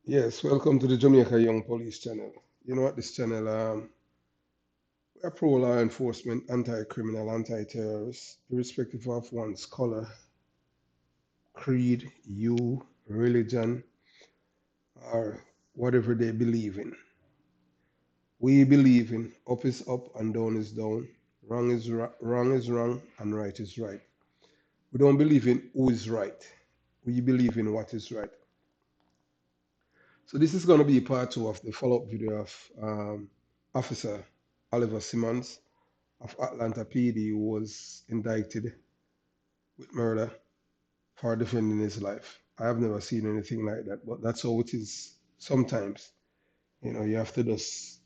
Yes, welcome to the Jamaica Young Police channel. You know what, this channel, we are pro law enforcement, anti criminal, anti terrorist, irrespective of one's color, creed, you, religion, or whatever they believe in. We believe in up is up and down is down, wrong is wrong, and right is right. We don't believe in who is right. We believe in what is right. So this is going to be part two of the follow-up video of Officer Oliver Simmons of Atlanta PD, who was indicted with murder for defending his life. I have never seen anything like that, but that's how it is sometimes. You have to just,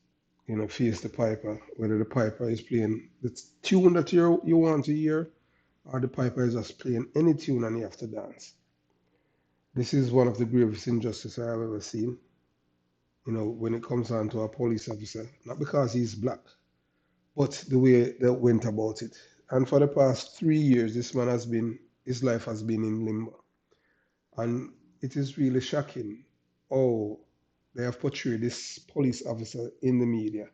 face the piper, whether the piper is playing the tune that you want to hear, or the piper is just playing any tune and you have to dance. This is one of the gravest injustices I have ever seen, when it comes down to a police officer, not because he's black, but the way they went about it. And for the past 3 years, his life has been in limbo. And it is really shocking how they have portrayed this police officer in the media.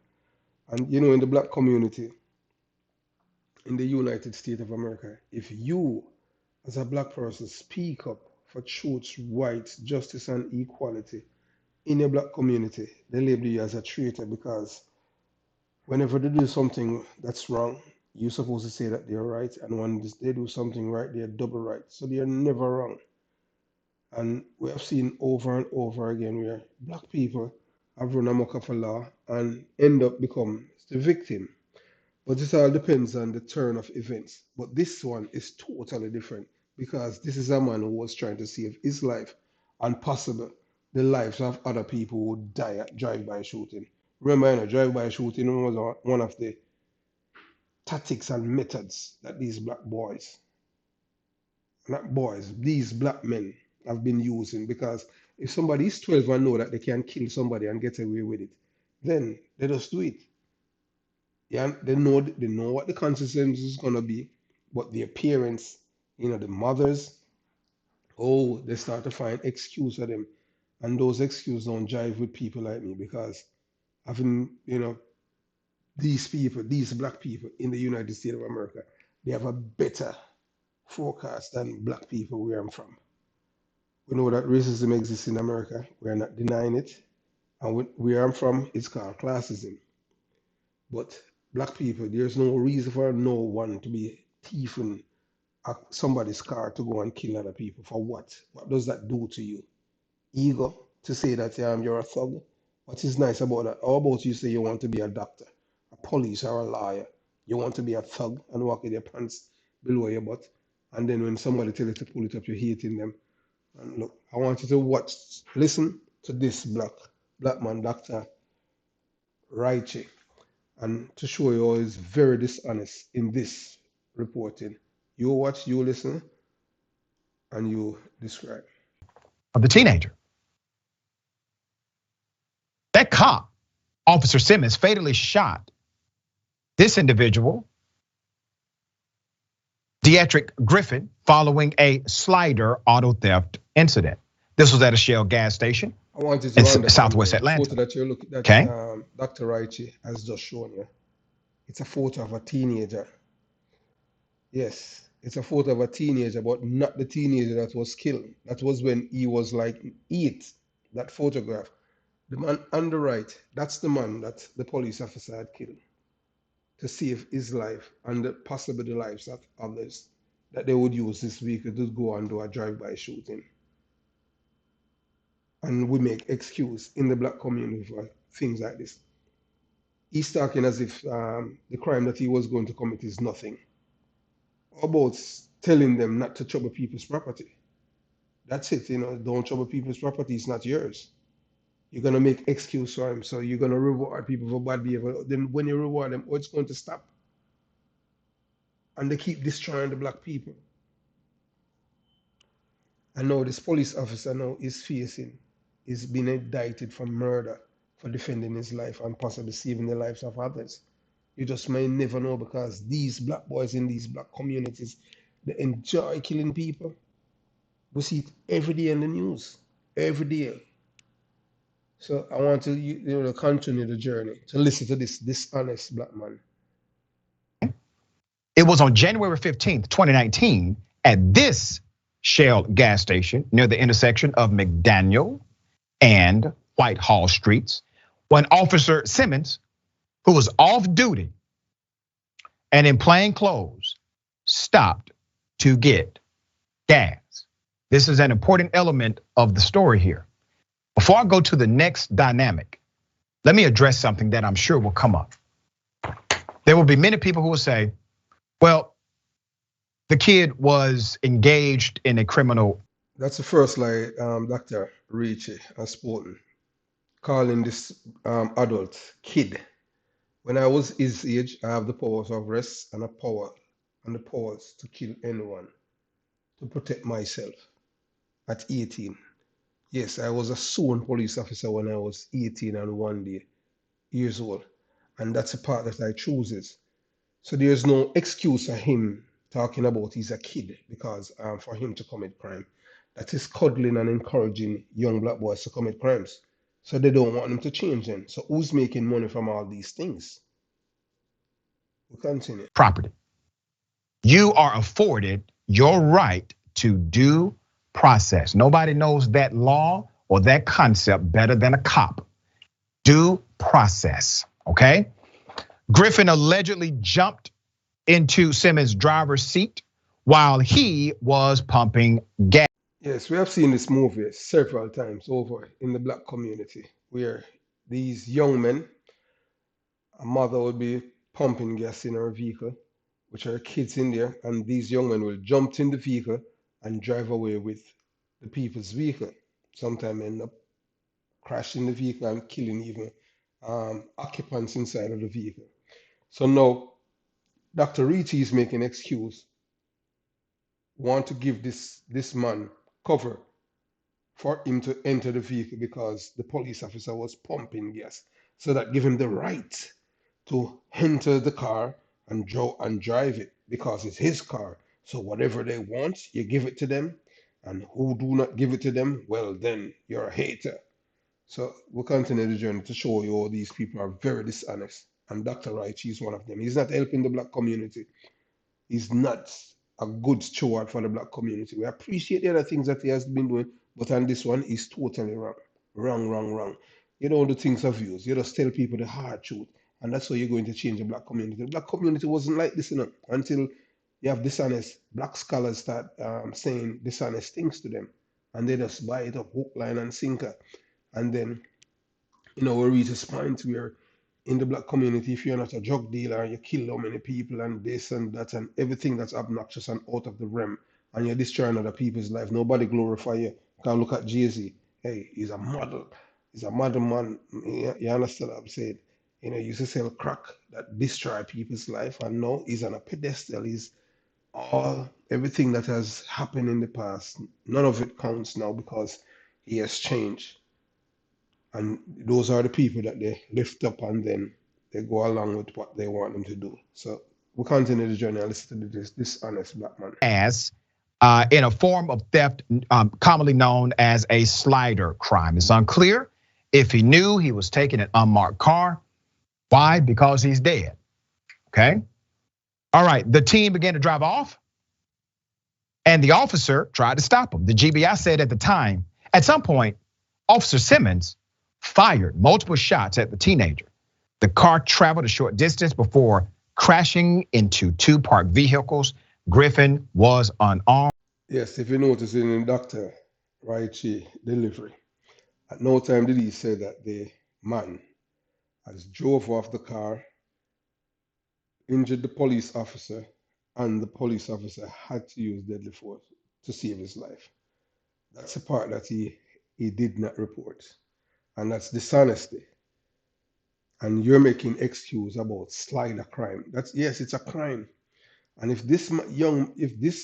And in the black community in the United States of America, if you as a black person speak up for truth, rights, justice, and equality in your black community, they label you as a traitor because whenever they do something that's wrong, you're supposed to say that they're right, and when they do something right, they're double right. So they're never wrong. And we have seen over and over again where black people have run amok of a law and end up become the victim. But it all depends on the turn of events. But this one is totally different because this is a man who was trying to save his life and possible the lives of other people who die at drive-by shooting. Remember, drive-by shooting was one of the tactics and methods that these black boys, not boys, these black men have been using because if somebody is 12 and know that they can kill somebody and get away with it, then they just do it. Yeah, they know what the consequences is gonna be, but the appearance, the mothers, oh, they start to find excuse for them. And those excuses don't jive with people like me because having, these people, these black people in the United States of America, they have a better forecast than black people where I'm from. We know that racism exists in America. We are not denying it. And where I'm from, it's called classism. But black people, there's no reason for no one to be thieving somebody's car to go and kill other people. For what? What does that do to you? Ego to say that you're a thug. What is nice about that? How about you say you want to be a doctor, a police, or a lawyer? You want to be a thug and walk with your pants below your butt. And then when somebody tells you to pull it up, you're hating them. And look, I want you to listen to this black man, Dr. Raichi, and to show you how he's very dishonest in this reporting. You watch, you listen, and you describe. Of the teenager. That cop, Officer Simmons, fatally shot this individual, Dietrich Griffin, following a slider auto theft incident. This was at a Shell gas station I want you in to understand Southwest here the Atlanta. photo that you're looking that Okay. Dr. Raichi has just shown you. It's a photo of a teenager. Yes, it's a photo of a teenager, but not the teenager that was killed. That was when he was like 8. That photograph. The man on the right, that's the man that the police officer had killed to save his life and possibly the lives of others that they would use this vehicle to go and do a drive-by shooting. And we make excuse in the black community for things like this. He's talking as if the crime that he was going to commit is nothing. How about telling them not to trouble people's property? That's it, don't trouble people's property, it's not yours. You're gonna make excuse for him, so you're gonna reward people for bad behavior. Then when you reward them, oh, it's going to stop. And they keep destroying the black people. And now this police officer now is being indicted for murder for defending his life and possibly saving the lives of others. You just may never know because these black boys in these black communities, they enjoy killing people. We see it every day in the news. Every day. So I want to continue the journey to listen to this dishonest black man. It was on January 15th, 2019, at this Shell gas station near the intersection of McDaniel and Whitehall Streets when Officer Simmons, who was off duty and in plain clothes, stopped to get gas. This is an important element of the story here. Before I go to the next dynamic, let me address something that I'm sure will come up. There will be many people who will say, well, the kid was engaged in a criminal. That's the first lie Dr. Ricci has spoken, calling this adult kid. When I was his age, I have the powers of arrest and a power and the powers to kill anyone to protect myself at 18. Yes, I was a sworn police officer when I was 18 and 1 day years old. And that's the part that I chooses. So there's no excuse for him talking about he's a kid because for him to commit crime. That is coddling and encouraging young black boys to commit crimes. So they don't want them to change them. So who's making money from all these things? We continue. Property. You are afforded your right to due process. Nobody knows that law or that concept better than a cop. Due process, okay? Griffin allegedly jumped into Simmons' driver's seat while he was pumping gas. Yes, we have seen this movie several times over in the black community where these young men, a mother will be pumping gas in her vehicle, which are kids in there, and these young men will jump in the vehicle and drive away with the people's vehicle. Sometimes end up crashing the vehicle and killing even occupants inside of the vehicle. So now Dr. Ricci is making excuse, want to give this man cover for him to enter the vehicle because the police officer was pumping gas. So that give him the right to enter the car and drive it because it's his car. So whatever they want, you give it to them. And who do not give it to them, well then you're a hater. So we'll continue the journey to show you all these people are very dishonest. And Dr. Wright, is one of them. He's not helping the black community. He's not a good steward for the black community. We appreciate the other things that he has been doing, but on this one, he's totally wrong. Wrong, wrong, wrong. You don't do things of views. You just tell people the hard truth. And that's how you're going to change the black community. The black community wasn't like this, until you have dishonest black scholars start saying dishonest things to them. And they just buy it up hook, line, and sinker. And then we reach a point where in the black community, if you're not a drug dealer, you kill how many people and this and that and everything that's obnoxious and out of the realm, and you're destroying other people's life. Nobody glorify you. Can look at Jay-Z. Hey, he's a model. He's a model man. You understand what I'm saying? He used to sell crack that destroy people's life, and now he's on a pedestal. He's all everything that has happened in the past. None of it counts now because he has changed. And those are the people that they lift up and then they go along with what they want them to do. So we continue the journey and listen to this dishonest black man. As in a form of theft commonly known as a slider crime. It's unclear if he knew he was taking an unmarked car. Why? Because he's dead, okay? All right, the team began to drive off and the officer tried to stop him. The GBI said at the time, at some point, Officer Simmons fired multiple shots at the teenager. The car traveled a short distance before crashing into two parked vehicles. Griffin was unarmed. Yes, if you notice in the Dr. Raichi delivery, at no time did he say that the man has drove off the car, injured the police officer, and the police officer had to use deadly force to save his life. That's the part that he did not report. And that's dishonesty. And you're making excuse about slider crime. That's yes, it's a crime. And if this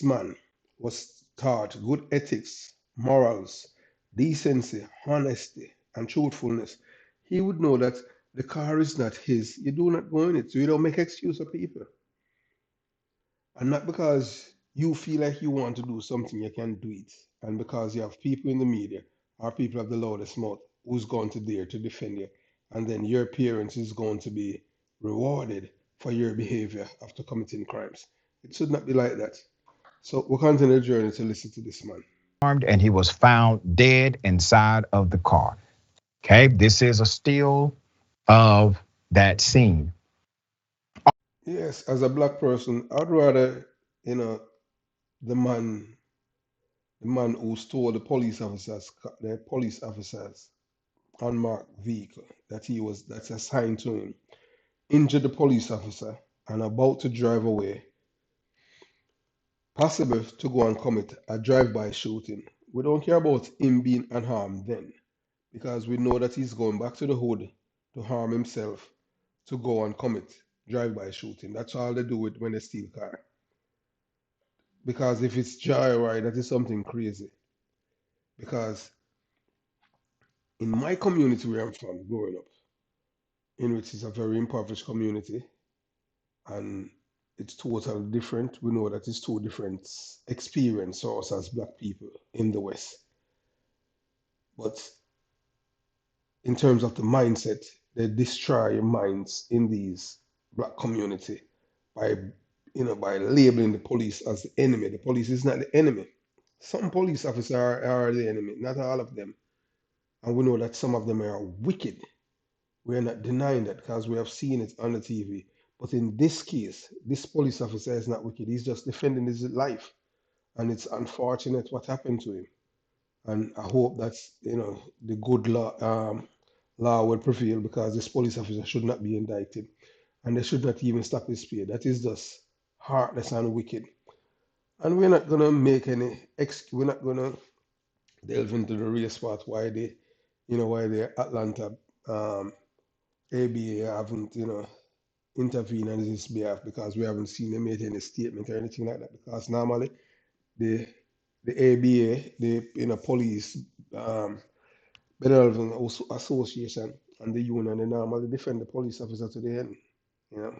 man was taught good ethics, morals, decency, honesty, and truthfulness, he would know that the car is not his. You do not go in it, so you don't make excuse of people. And not because you feel like you want to do something, you can do it. And because you have people in the media or people have the loudest mouth, who's going to dare to defend you, and then your appearance is going to be rewarded for your behavior after committing crimes. It should not be like that. So we'll continue the journey to listen to this man. And he was found dead inside of the car. Okay, this is a still of that scene. Yes, as a black person, I'd rather, you know, the man, the man who stole the police officers unmarked vehicle that's assigned to him, injured the police officer and about to drive away, possible to go and commit a drive-by shooting. We don't care about him being unharmed then, because we know that he's going back to the hood to harm himself, to go and commit drive-by shooting. That's all they do it when they steal car. Because if it's joyride, that is something crazy. Because in my community where I'm from, growing up, in which is a very impoverished community, and it's totally different. We know that it's two different experience for us as black people in the West. But in terms of the mindset, they destroy minds in these black community by by labeling the police as the enemy. The police is not the enemy. Some police officers are the enemy, not all of them. And we know that some of them are wicked. We're not denying that because we have seen it on the TV. But in this case, this police officer is not wicked. He's just defending his life. And it's unfortunate what happened to him. And I hope that the good law will prevail, because this police officer should not be indicted. And they should not even stop his pay. That is just heartless and wicked. And we're not gonna make we're not gonna delve into the race part why the Atlanta ABA haven't intervened on his behalf, because we haven't seen them make any statement or anything like that. Because normally the ABA, the police Benevolent Association and the union, they normally defend the police officer to the end,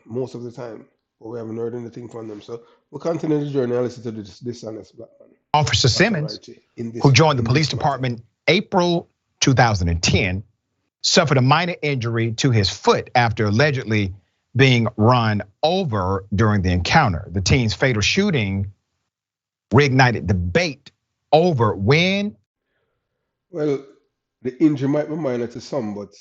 most of the time. But we haven't heard anything from them. So we'll continue the journey and listen to this dishonest black man, Officer Dr. Simmons, Raichi, in who this joined the in police this matter. department April 2010, suffered a minor injury to his foot after allegedly being run over during the encounter. The teen's fatal shooting reignited debate over when. Well, the injury might be minor to some, but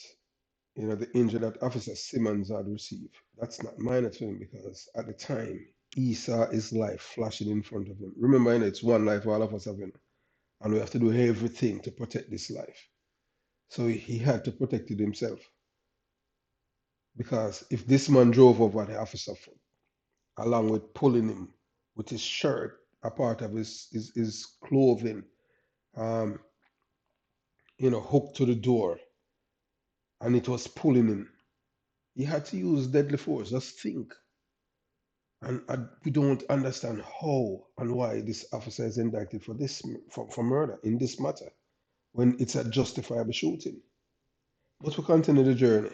the injury that Officer Simmons had received, that's not minor to him, because at the time he saw his life flashing in front of him. Remember, it's one life all of us have, and we have to do everything to protect this life. So he had to protect it himself. Because if this man drove over the officer foot, along with pulling him with his shirt, a part of his clothing, um, hooked to the door, and it was pulling him, he had to use deadly force. Just think. And we don't understand how and why this officer is indicted for for murder in this matter, when it's a justifiable shooting. But we continue the journey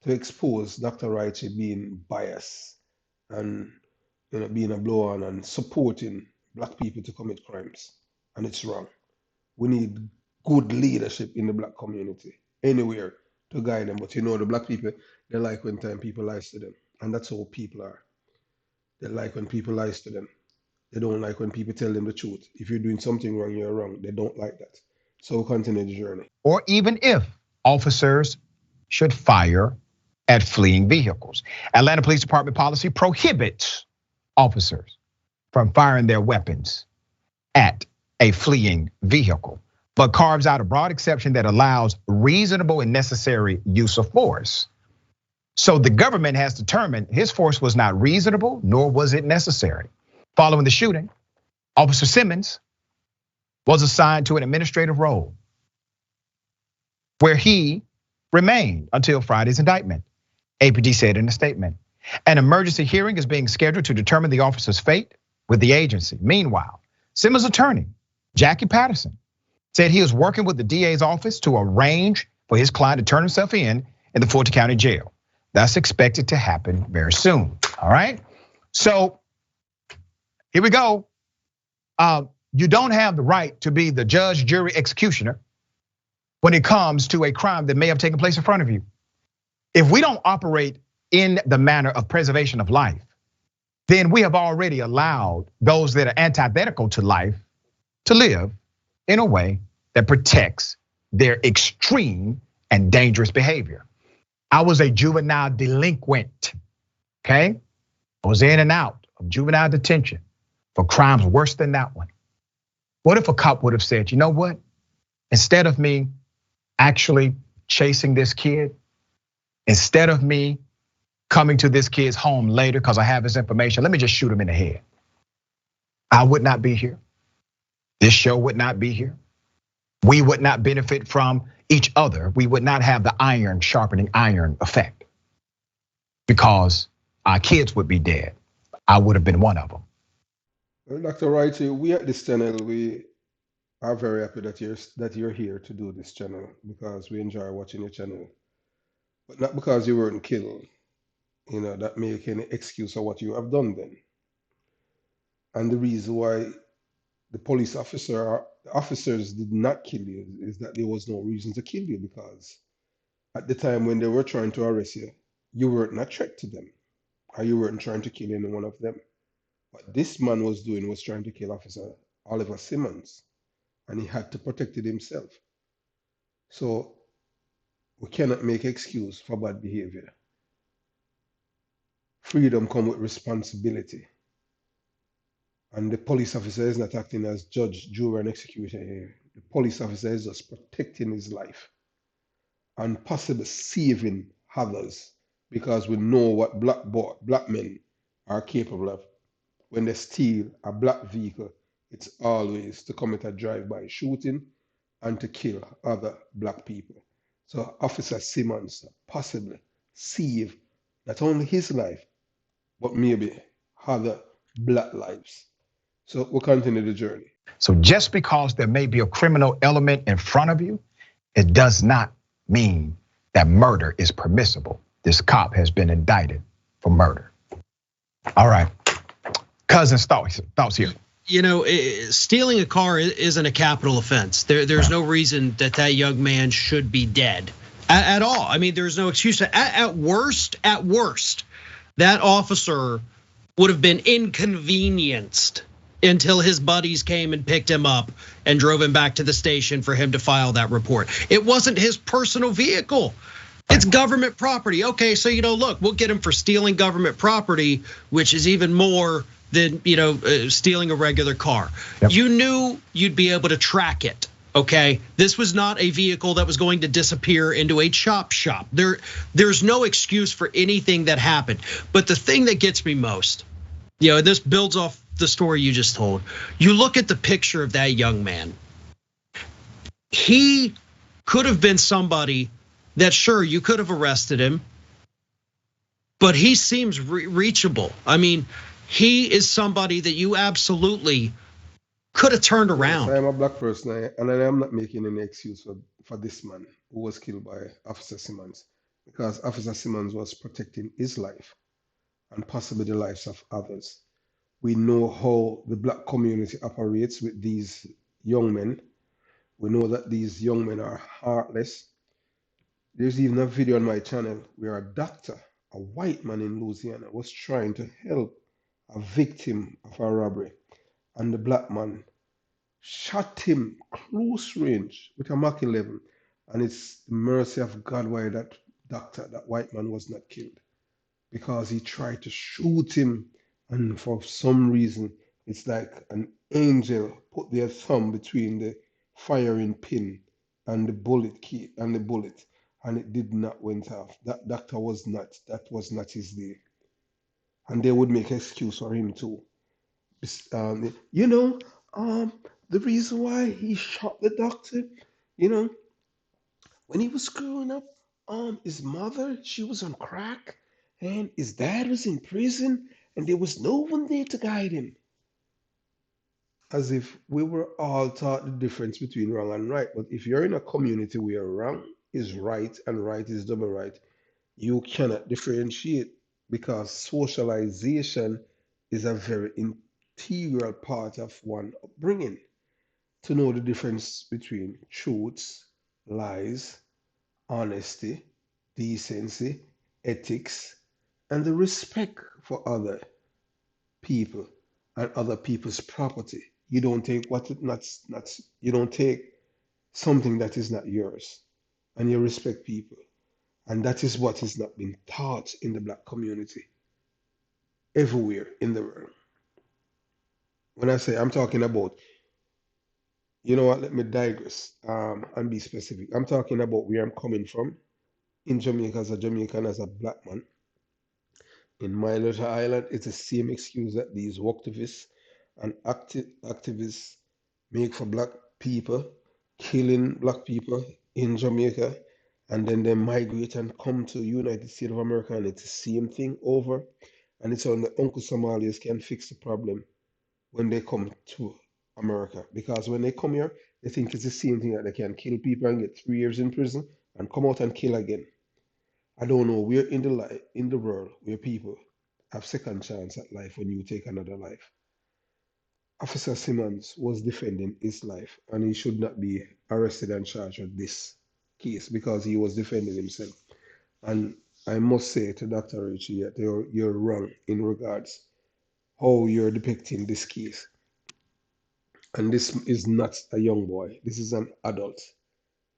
to expose Dr. Raichi being biased and being a blow on and supporting black people to commit crimes. And it's wrong. We need good leadership in the black community, anywhere, to guide them. But the black people, they like when people lies to them. And that's how people are. They like when people lies to them. They don't like when people tell them the truth. If you're doing something wrong, you're wrong. They don't like that. So we'll continue the journey. Or even if officers should fire at fleeing vehicles. Atlanta Police Department policy prohibits officers from firing their weapons at a fleeing vehicle, but carves out a broad exception that allows reasonable and necessary use of force. So the government has determined his force was not reasonable, nor was it necessary. Following the shooting, Officer Simmons was assigned to an administrative role where he remained until Friday's indictment, APD said in a statement. An emergency hearing is being scheduled to determine the officer's fate with the agency. Meanwhile, Simmons' attorney, Jackie Patterson, said he was working with the DA's office to arrange for his client to turn himself in the Fulton County Jail. That's expected to happen very soon, all right? So here we go. You don't have the right to be the judge, jury, executioner when it comes to a crime that may have taken place in front of you. If we don't operate in the manner of preservation of life, then we have already allowed those that are antithetical to life to live in a way that protects their extreme and dangerous behavior. I was a juvenile delinquent, okay? I was in and out of juvenile detention for crimes worse than that one. What if a cop would have said, you know what? Instead of me actually chasing this kid, instead of me coming to this kid's home later because I have his information, let me just shoot him in the head. I would not be here. This show would not be here. We would not benefit from each other. We would not have the iron sharpening iron effect because our kids would be dead. I would have been one of them. Well, Dr. Wright, we at this channel, we are very happy that you're here to do this channel because we enjoy watching your channel. But not because you weren't killed, that make any excuse for what you have done then. And the reason why the officers did not kill you is that there was no reason to kill you because at the time when they were trying to arrest you, you weren't a threat to them, or you weren't trying to kill any one of them. What this man was doing was trying to kill Officer Oliver Simmons, and he had to protect it himself. So we cannot make excuse for bad behavior. Freedom comes with responsibility. And the police officer is not acting as judge, jury, and executioner here. The police officer is just protecting his life and possibly saving others because we know what black men are capable of. When they steal a black vehicle, it's always to commit a drive-by shooting and to kill other black people. So Officer Simmons possibly saved not only his life, but maybe other black lives. So we'll continue the journey. So just because there may be a criminal element in front of you, it does not mean that murder is permissible. This cop has been indicted for murder. All right, Cousin's thoughts here. Stealing a car isn't a capital offense. There's no reason that young man should be dead at all. I mean, there's no excuse. At worst, that officer would have been inconvenienced until his buddies came and picked him up and drove him back to the station for him to file that report. It wasn't his personal vehicle. It's government property. Okay, so look, we'll get him for stealing government property, which is even more than stealing a regular car. Yep. You knew you'd be able to track it. Okay, this was not a vehicle that was going to disappear into a chop shop. There's no excuse for anything that happened. But the thing that gets me most, this builds off the story you just told. You look at the picture of that young man. He could have been somebody that, sure, you could have arrested him, but he seems reachable. I mean, he is somebody that you absolutely could have turned around. Yes, I am a black person, and I am not making any excuse for this man who was killed by Officer Simmons, because Officer Simmons was protecting his life and possibly the lives of others. We know how the black community operates with these young men. We know that these young men are heartless. There's even a video on my channel where a doctor, a white man in Louisiana, was trying to help a victim of a robbery, and the black man shot him close range with a Mach 11, and it's the mercy of God why that doctor, that white man, was not killed, because he tried to shoot him, and for some reason it's like an angel put their thumb between the firing pin and the bullet key and the bullet, and it did not went off. That doctor was not his day, and they would make excuse for him too. The reason why he shot the doctor, when he was growing up, his mother, she was on crack, and his dad was in prison, and there was no one there to guide him. As if we were all taught the difference between wrong and right. But if you're in a community where wrong is right and right is double right, you cannot differentiate, because socialization is a very integral part of one upbringing, to know the difference between truths lies, honesty, decency, ethics, and the respect for other people and other people's property. You don't take not you don't take something that is not yours, and you respect people. And that is what is not being taught in the black community everywhere in the world. When I say I'm talking about, you know what, let me digress and be specific. I'm talking about where I'm coming from in Jamaica as a Jamaican, as a black man. In my little island, it's the same excuse that these activists and activists make for black people, killing black people in Jamaica, and then they migrate and come to United States of America, and it's the same thing over. And it's only Uncle Somalis can fix the problem when they come to America. Because when they come here, they think it's the same thing that they can kill people and get 3 years in prison and come out and kill again. I don't know. We're in in the world where people have second chance at life when you take another life. Officer Simmons was defending his life, and he should not be arrested and charged with this case because he was defending himself. And I must say to Dr. Ritchie that you're wrong in regards how you're depicting this case. And this is not a young boy. This is an adult.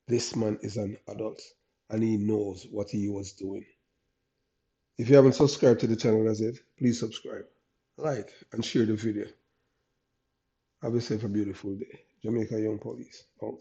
This man is an adult, and he knows what he was doing. If you haven't subscribed to the channel as yet, please subscribe, like, and share the video. Have yourself a beautiful day. Jamaica Young Police, out.